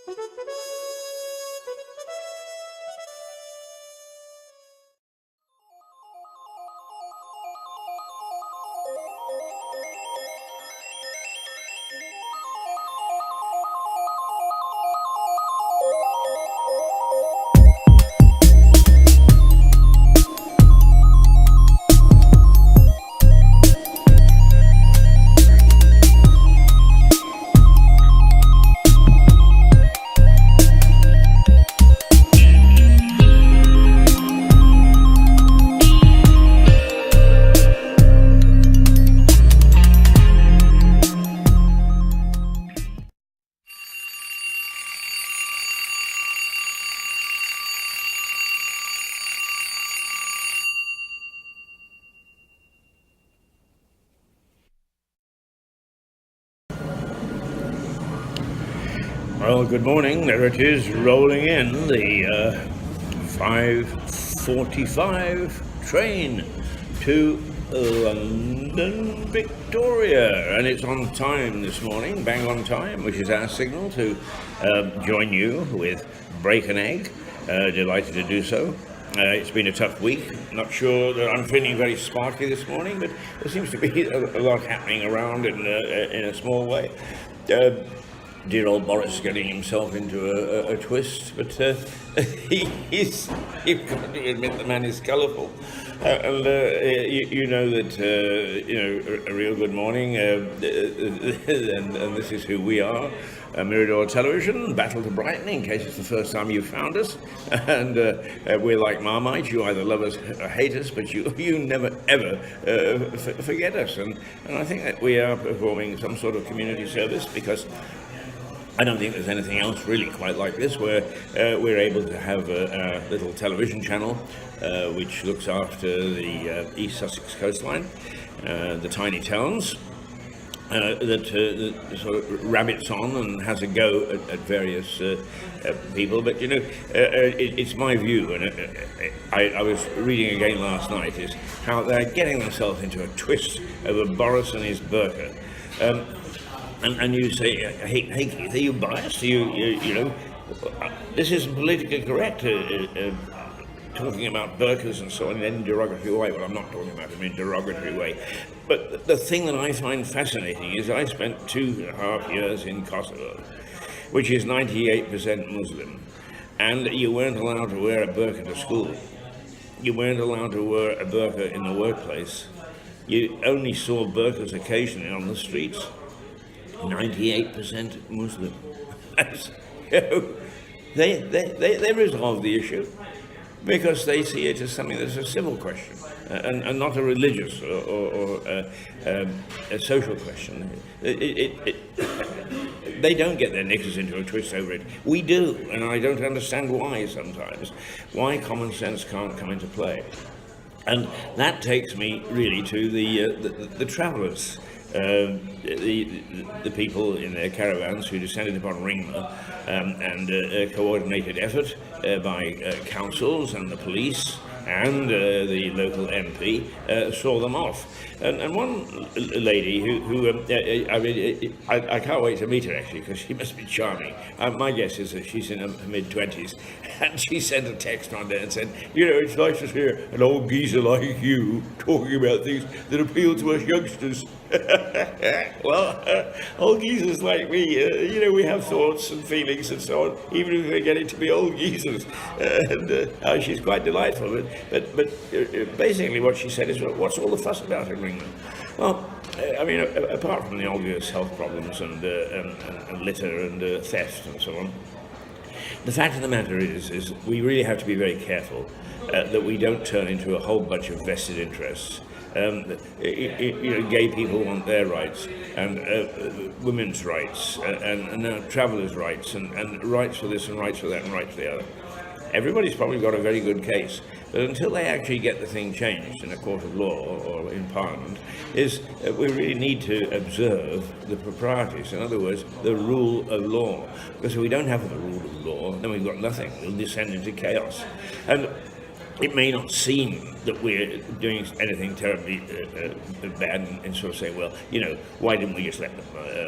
Well, good morning. There it is, rolling in the 5:45 train to London, Victoria, and it's on time this morning, bang on time, which is our signal to join you with Break an Egg. Delighted to do so. It's been a tough week. Not sure that I'm feeling very sparky this morning, but there seems to be a lot happening around in a small way. Dear old Boris getting himself into a twist, but you've got to admit the man is colourful. You know that, a real good morning, and this is who we are. Mirador Television, Battle to Brighton, in case it's the first time you've found us. And we're like Marmite, you either love us or hate us, but you never, ever forget us. And I think that we are performing some sort of community service, because I don't think there's anything else really quite like this, where we're able to have a little television channel which looks after the East Sussex coastline, the tiny towns, that sort of rabbits on and has a go at various people. But it's my view, and I was reading again last night, is how they're getting themselves into a twist over Boris and his burqa. And you say, hey Keith, are you biased? This isn't politically correct, talking about burqas and so on in a derogatory way. Well, I'm not talking about them in a derogatory way. But the thing that I find fascinating is I spent 2.5 years in Kosovo, which is 98% Muslim, and you weren't allowed to wear a burqa to school. You weren't allowed to wear a burqa in the workplace. You only saw burqas occasionally on the streets. 98% Muslim. They resolve the issue because they see it as something that's a civil question and not a religious or a social question. They don't get their knickers into a twist over it. We do, and I don't understand why sometimes, why common sense can't come into play. And that takes me really to the travellers. The people in their caravans who descended upon Ringmer, and a coordinated effort by councils and the police and the local MP saw them off. And one lady who I can't wait to meet her, actually, because she must be charming. My guess is that she's in her mid-20s, and she sent a text one day and said, it's nice to hear an old geezer like you talking about things that appeal to us youngsters. Well, old geezers like me, we have thoughts and feelings and so on, even if they're getting to be old geezers. And she's quite delightful. But basically what she said is, well, what's all the fuss about in Ringman? Well, apart from the obvious health problems and litter and theft and so on, the fact of the matter is we really have to be very careful that we don't turn into a whole bunch of vested interests. Gay people want their rights, and women's rights, and now travellers' rights, and rights for this and rights for that and rights for the other. Everybody's probably got a very good case, but until they actually get the thing changed in a court of law or in Parliament, we really need to observe the proprieties. In other words, the rule of law. Because if we don't have the rule of law, then we've got nothing. We'll descend into chaos. And it may not seem that we're doing anything terribly bad and sort of say, well, why didn't we just let them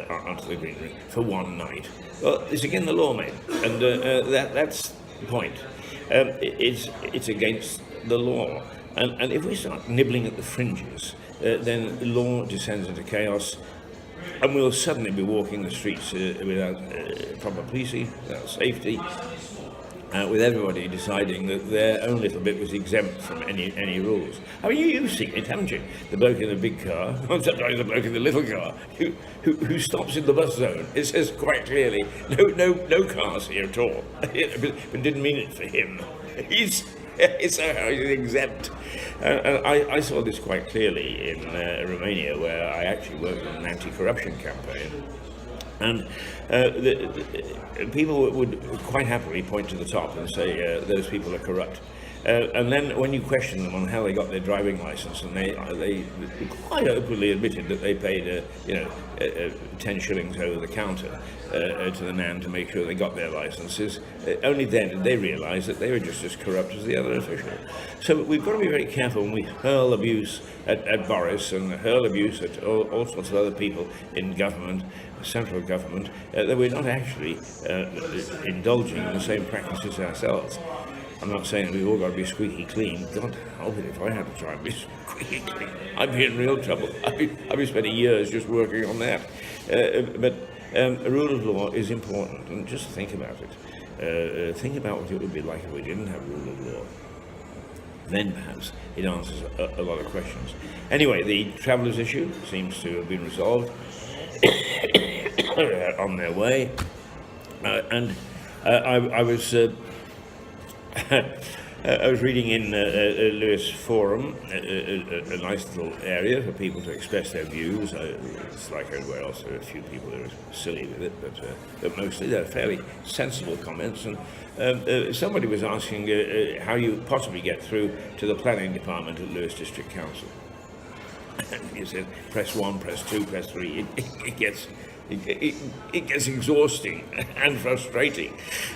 onto the green room for one night? Well, it's again the law, mate, and that's the point. It's against the law, and if we start nibbling at the fringes, then law descends into chaos, and we'll suddenly be walking the streets without proper policing, without safety, with everybody deciding that their own little bit was exempt from any rules. I mean, you've seen it, haven't you? The bloke in the big car, or sometimes the bloke in the little car, who stops in the bus zone. It says quite clearly, no cars here at all. But didn't mean it for him. He's exempt. I saw this quite clearly in Romania, where I actually worked on an anti-corruption campaign. And the people would quite happily point to the top and say those people are corrupt. And then when you question them on how they got their driving license, and they quite openly admitted that they paid 10 shillings over the counter to the man to make sure they got their licenses, only then did they realise that they were just as corrupt as the other official. So we've got to be very careful when we hurl abuse at Boris and hurl abuse at all sorts of other people in government, central government, that we're not actually indulging in the same practices ourselves. I'm not saying we've all got to be squeaky clean. God help it, if I had to try and be squeaky clean, I'd be in real trouble. I'd be spending years just working on that. But a rule of law is important, and just think about it. Think about what it would be like if we didn't have a rule of law. Then perhaps it answers a lot of questions. Anyway, the travellers' issue seems to have been resolved on their way. And I was... I was reading in Lewis Forum, a nice little area for people to express their views. It's like everywhere else, there are a few people that are silly with it, but mostly they're fairly sensible comments. And somebody was asking how you possibly get through to the planning department at Lewis District Council. And he said, press 1, press 2, press 3. It gets exhausting and frustrating.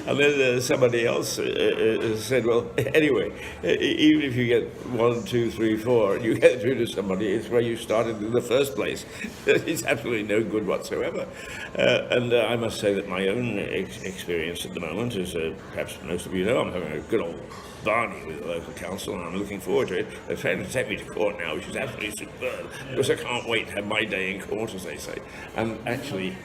And then somebody else said, well, anyway, even if you get 1, 2, 3, 4, and you get through to somebody, it's where you started in the first place. It's absolutely no good whatsoever. And I must say that my own experience at the moment is, perhaps most of you know, I'm having a good old barney with the local council, and I'm looking forward to it. They're trying to take me to court now, which is absolutely superb, because I can't wait to have my day in court, as they say. And actually,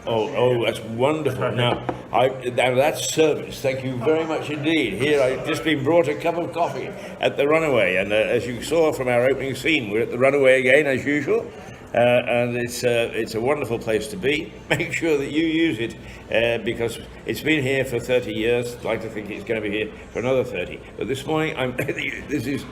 oh, that's wonderful. Now that's service. Thank you very much indeed. Here, I've just been brought a cup of coffee at the Runaway, and as you saw from our opening scene, we're at the Runaway again, as usual. And it's a wonderful place to be. Make sure that you use it because it's been here for 30 years. I'd like to think it's going to be here for another 30. But this morning, this is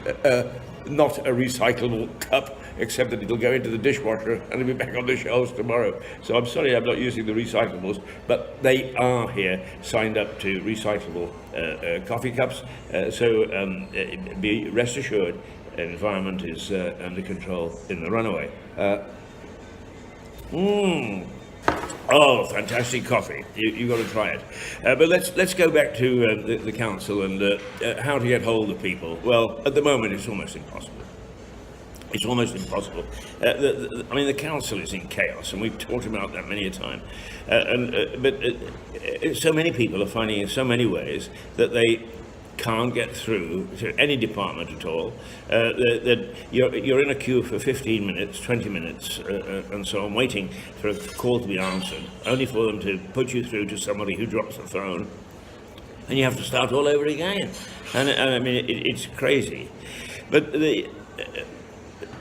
not a recyclable cup, except that it'll go into the dishwasher and it'll be back on the shelves tomorrow. So I'm sorry I'm not using the recyclables, but they are here signed up to recyclable coffee cups. So be rest assured, the environment is under control in the Runaway. Oh, fantastic coffee! You've got to try it. But let's go back to the council and how to get hold of people. Well, at the moment, it's almost impossible. It's almost impossible. The council is in chaos, and we've talked about that many a time. But so many people are finding in so many ways that they can't get through to any department at all, that you're in a queue for 15 minutes, 20 minutes, and so on, waiting for a call to be answered, only for them to put you through to somebody who drops the phone, and you have to start all over again. And I mean, it's crazy. But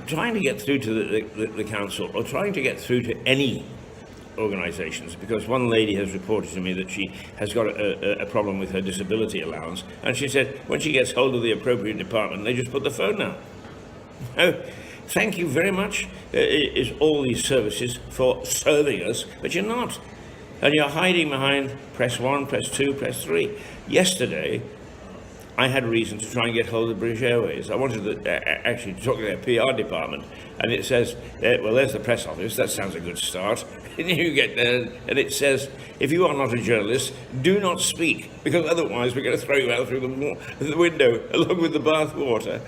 trying to get through to the council, or trying to get through to any organisations, because one lady has reported to me that she has got a problem with her disability allowance, and she said when she gets hold of the appropriate department, they just put the phone down. Oh, thank you very much, is all these services for serving us, but you're not. And you're hiding behind press 1, press 2, press 3. Yesterday, I had reason to try and get hold of British Airways. I wanted to actually talk to their PR department, and it says, well, there's the press office. That sounds a good start. And you get there, and it says, if you are not a journalist, do not speak, because otherwise we're going to throw you out through the window along with the bath water.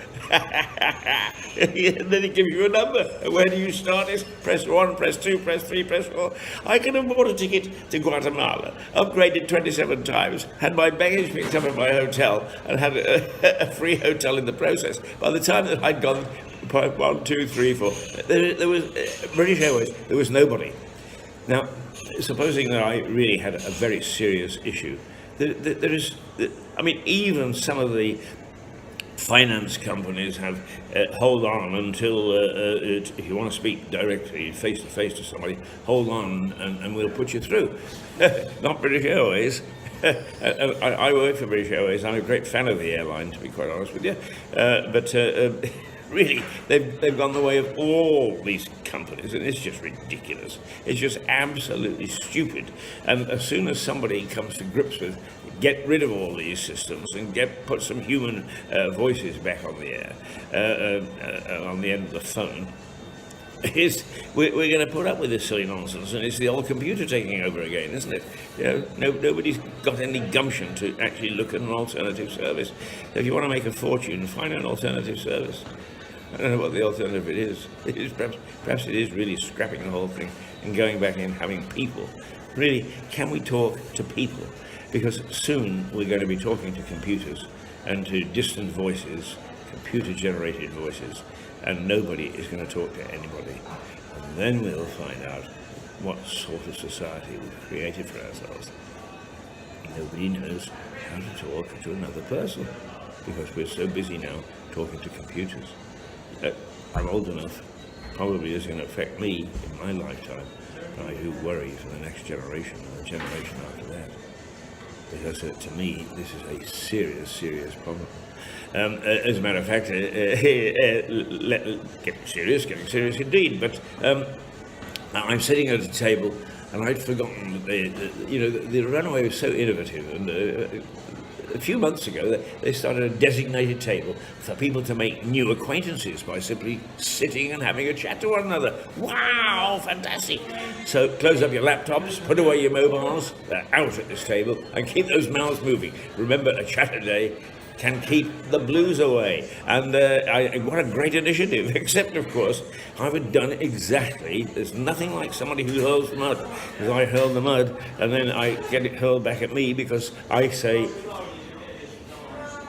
And then it gives you a number. Where do you start it? Press 1, press 2, press 3, press 4. I can have bought a ticket to Guatemala, upgraded 27 times, had my baggage picked up at my hotel, and had a free hotel in the process. By the time that I'd gone 1, 2, 3, 4, there was British Airways. There was nobody. Now, supposing that I really had a very serious issue, there is, I mean, even some of the finance companies have hold on until if you want to speak directly, face to face to somebody, hold on and we'll put you through. Not British Airways. I work for British Airways. I'm a great fan of the airline, to be quite honest with you. But really, they've gone the way of all these companies, and it's just ridiculous. It's just absolutely stupid. And as soon as somebody comes to grips with, get rid of all these systems and put some human voices back on the air, on the end of the phone, we're going to put up with this silly nonsense, and it's the old computer taking over again, isn't it? You know, nobody's got any gumption to actually look at an alternative service. So if you want to make a fortune, find an alternative service. I don't know what the alternative is. Perhaps it is really scrapping the whole thing and going back and having people. Really, can we talk to people? Because soon we're going to be talking to computers and to distant voices, computer-generated voices, and nobody is going to talk to anybody. And then we'll find out what sort of society we've created for ourselves. Nobody knows how to talk to another person because we're so busy now talking to computers. I'm old enough, probably is going to affect me in my lifetime. I do worry for the next generation and the generation after that. Because to me, this is a serious, serious problem. As a matter of fact, getting serious indeed. But I'm sitting at a table, and I'd forgotten that the runaway was so innovative. And a few months ago, they started a designated table for people to make new acquaintances by simply sitting and having a chat to one another. Wow, fantastic! So close up your laptops, put away your mobiles, they're out at this table, and keep those mouths moving. Remember, a chat a day can keep the blues away. And what a great initiative, except, of course, I've done exactly, there's nothing like somebody who hurls mud, because I hurl the mud, and then I get it hurled back at me because I say,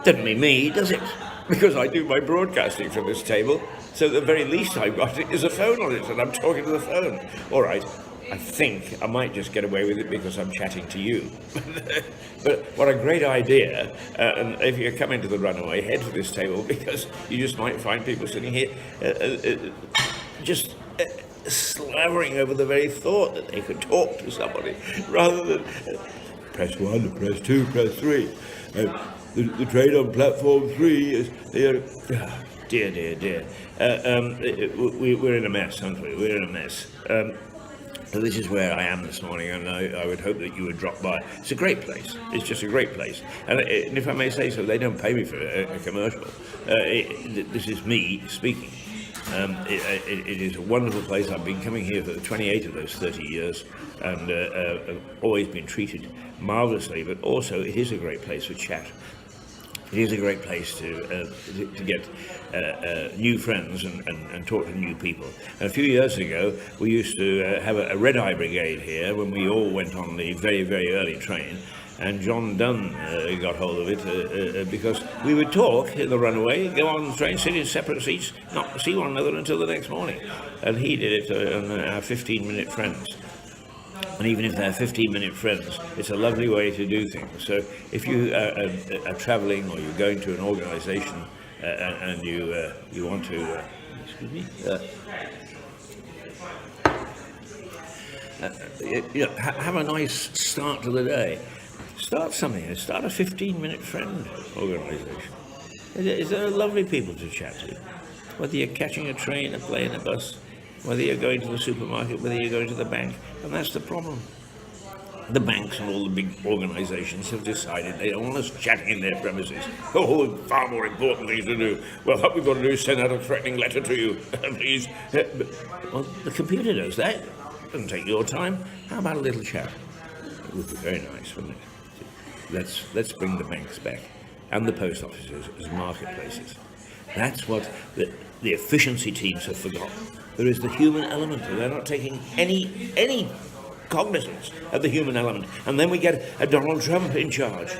doesn't mean me, does it? Because I do my broadcasting from this table, so the very least I've got is a phone on it, and I'm talking to the phone. All right, I think I might just get away with it because I'm chatting to you. But what a great idea, and if you come into the runaway, head for this table, because you just might find people sitting here just slavering over the very thought that they could talk to somebody, rather than press 1, press 2, press 3. The train on platform 3 is there. Oh, dear. We're in a mess, aren't we? We're in a mess. So this is where I am this morning, and I would hope that you would drop by. It's a great place. It's just a great place. And if I may say so, they don't pay me for a commercial. This is me speaking. It is a wonderful place. I've been coming here for 28 of those 30 years, and I've always been treated marvellously, but also it is a great place for chat. It is a great place to get new friends and talk to new people. And a few years ago, we used to have a red-eye brigade here when we all went on the very, very early train. And John Dunn got hold of it because we would talk in the runaway, go on the train, sit in separate seats, not see one another until the next morning. And he did it on our 15-minute friends. And even if they're 15-minute friends, it's a lovely way to do things. So if you are traveling or you're going to an organization and you want to, have a nice start to the day. Start something. Start a 15-minute friend organization. They're lovely people to chat to. Whether you're catching a train, a plane, a bus, whether you're going to the supermarket, whether you're going to the bank, and that's the problem. the banks and all the big organisations have decided they don't want us chatting in their premises. Oh, far more important things to do. Well, what we've got to do is send out a threatening letter to you, please. Well, the computer does that. It doesn't take your time. How about a little chat? It would be very nice, wouldn't it? Let's bring the banks back and the post offices as marketplaces. That's what the efficiency teams have forgotten. There is the human element, and they're not taking any cognizance of the human element. And then we get a Donald Trump in charge.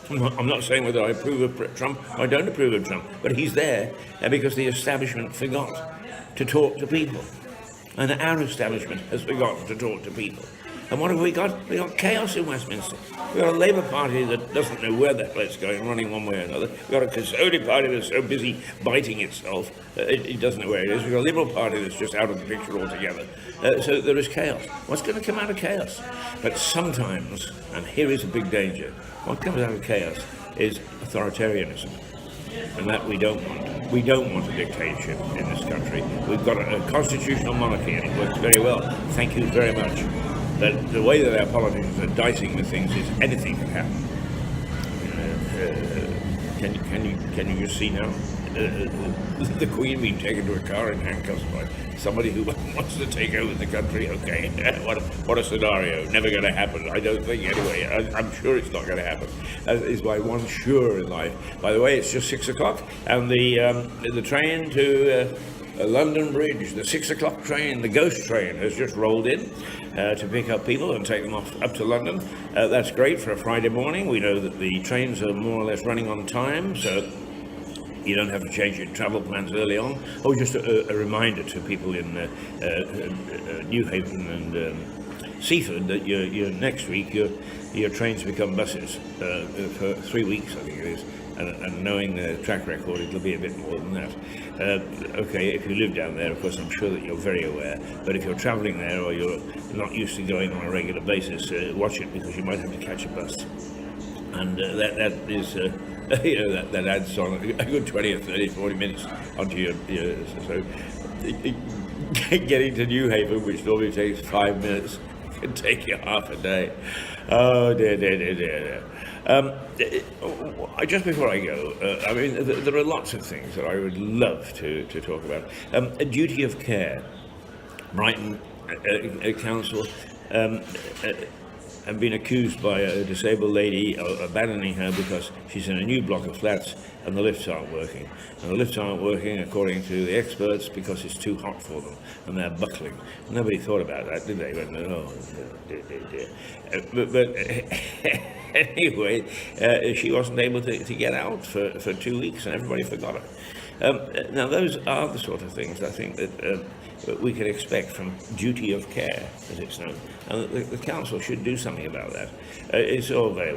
I'm not saying whether I approve of Trump or I don't approve of Trump, but he's there because the establishment forgot to talk to people. And our establishment has forgotten to talk to people. And what have we got? We've got chaos in Westminster. We've got a Labour Party that doesn't know where that place is going, running one way or another. We've got a Conservative Party that's so busy biting itself, it doesn't know where it is. We've got a Liberal Party that's just out of the picture altogether. So there is chaos. What's going to come out of chaos? But sometimes, and here is a big danger, what comes out of chaos is authoritarianism. And that we don't want. We don't want a dictatorship in this country. We've got a constitutional monarchy and it works very well. Thank you very much. But the way that our politicians are dicing with things is anything can happen. Can you just see now the Queen being taken to a car in handcuffs by somebody who wants to take over the country? Okay, what a scenario! Never going to happen. I don't think anyway. I'm sure it's not going to happen. That is my one sure in life. By the way, it's just 6 o'clock, and the train to London Bridge, the 6 o'clock train, the ghost train, has just rolled in to pick up people and take them off up to London. That's great for a Friday morning. We know that the trains are more or less running on time, so you don't have to change your travel plans early on. Oh, just a reminder to people in New Haven and Seaford that your next week your trains become buses for 3 weeks, I think it is. And knowing the track record, it'll be a bit more than that. Okay, if you live down there, of course, I'm sure that you're very aware. But if you're travelling there or you're not used to going on a regular basis, watch it because you might have to catch a bus. And that is, that adds on a good 20 or 30, 40 minutes onto your so getting to New Haven, which normally takes 5 minutes, can take you half a day. Oh, dear. Just before I go, I mean, there are lots of things that I would love to talk about. A duty of care. Brighton Council have been accused by a disabled lady of abandoning her because she's in a new block of flats and the lifts aren't working. And the lifts aren't working, according to the experts, because it's too hot for them and they're buckling. Nobody thought about that, did they? Went, oh, dear. But anyway, she wasn't able to get out for 2 weeks and everybody forgot her. Now, those are the sort of things I think that we can expect from duty of care, as it's known. And the council should do something about that. It's all very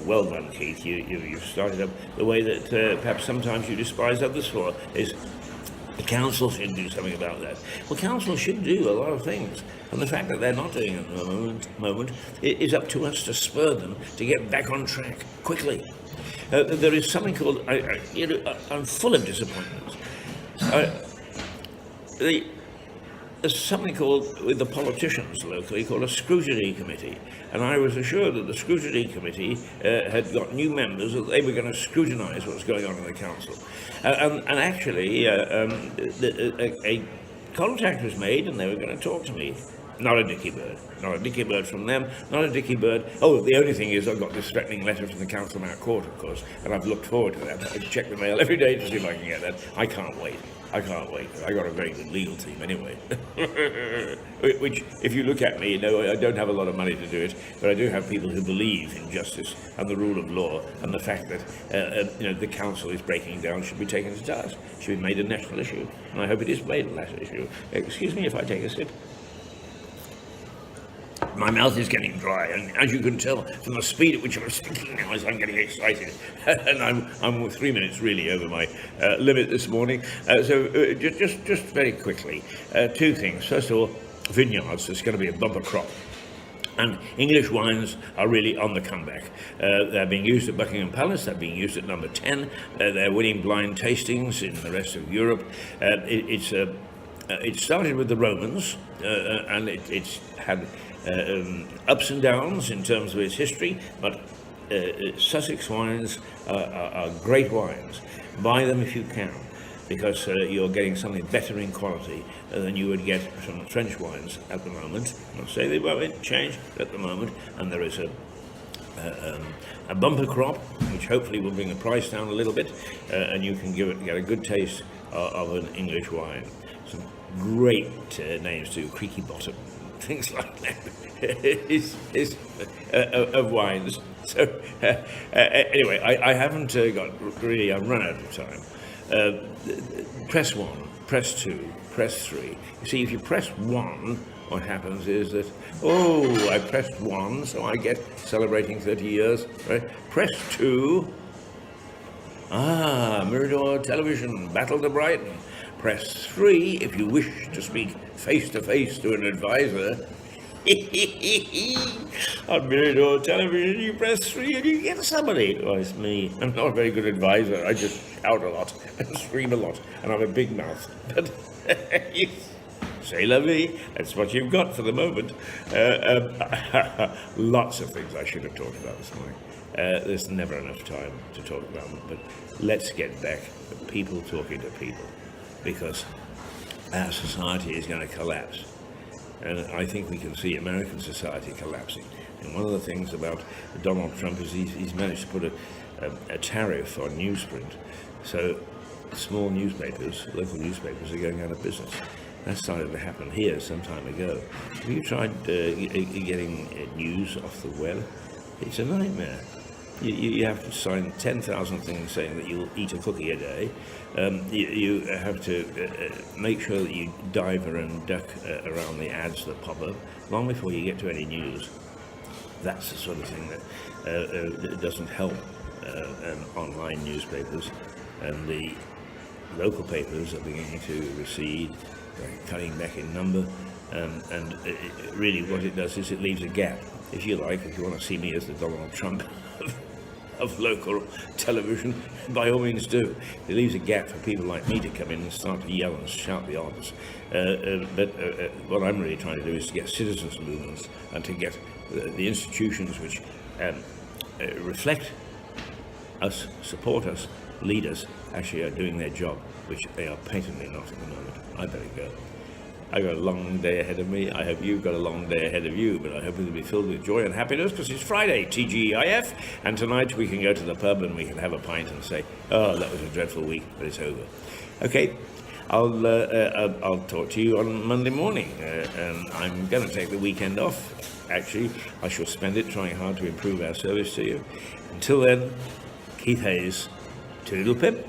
well done, Keith. You've started up the way that perhaps sometimes you despise others for, is the council should do something about that. Well, council should do a lot of things. And the fact that they're not doing it at the moment is up to us to spur them to get back on track quickly. There is something called, I'm full of disappointments. There's something called, with the politicians locally, called a scrutiny committee. And I was assured that the scrutiny committee had got new members, that they were going to scrutinise what's going on in the council. And actually, a contact was made and they were going to talk to me. Not a dicky bird from them, not a dicky bird. Oh, the only thing is I've got this threatening letter from the Council Mount Court, of course, and I've looked forward to that. I check the mail every day to see if I can get that. I can't wait. I got a very good legal team anyway. Which, if you look at me, I don't have a lot of money to do it, but I do have people who believe in justice and the rule of law, and the fact that the council is breaking down should be taken to task, should be made a national issue, and I hope it is made a national issue. Excuse me if I take a sip. My mouth is getting dry, and as you can tell from the speed at which I'm speaking now, as I'm getting excited, and I'm 3 minutes really over my limit this morning. So just very quickly, two things. First of all, vineyards. There's going to be a bumper crop. And English wines are really on the comeback. They're being used at Buckingham Palace, they're being used at number 10, they're winning blind tastings in the rest of Europe. It's it started with the Romans, and it's had ups and downs in terms of its history, but Sussex wines are great wines. Buy them if you can, because you're getting something better in quality than you would get from French wines at the moment. I'll say they won't change at the moment, and there is a bumper crop, which hopefully will bring the price down a little bit, and you can get a good taste of an English wine. Some great names too, Creaky Bottom, things like that, of wines. So anyway, I haven't I've run out of time. Press 1, press 2, press 3. You see, if you press 1, what happens is that, I pressed 1, so I get celebrating 30 years, right? Press 2, Mirador Television, Battle to Brighton. Press 3 if you wish to speak face-to-face to an advisor. On Mirador Television, you press 3 and you get somebody. Oh, it's me. I'm not a very good advisor. I just shout a lot and scream a lot, and I have a big mouth. But c'est la vie. That's what you've got for the moment. Lots of things I should have talked about this morning. There's never enough time to talk about them, but let's get back to people talking to people, because our society is going to collapse. And I think we can see American society collapsing. And one of the things about Donald Trump is he's managed to put a tariff on newsprint. So small newspapers, local newspapers, are going out of business. That started to happen here some time ago. Have you tried getting news off the web? It's a nightmare. You have to sign 10,000 things saying that you'll eat a cookie a day. You have to make sure that you dive and duck around the ads that pop up long before you get to any news. That's the sort of thing that doesn't help online newspapers, and the local papers are beginning to recede. They're cutting back in number, and really what it does is it leaves a gap. If you want to see me as the Donald Trump of local television, by all means do. It leaves a gap for people like me to come in and start to yell and shout the odds. But what I'm really trying to do is to get citizens' movements and to get the institutions which reflect us, support us, lead us, actually are doing their job, which they are patently not at the moment. I better go. I've got a long day ahead of me. I hope you've got a long day ahead of you, but I hope it'll be filled with joy and happiness, because it's Friday, TGIF, and tonight we can go to the pub and we can have a pint and say, oh, that was a dreadful week, but it's over. Okay, I'll talk to you on Monday morning, and I'm going to take the weekend off. Actually, I shall spend it trying hard to improve our service to you. Until then, Keith Hayes, toodle pip.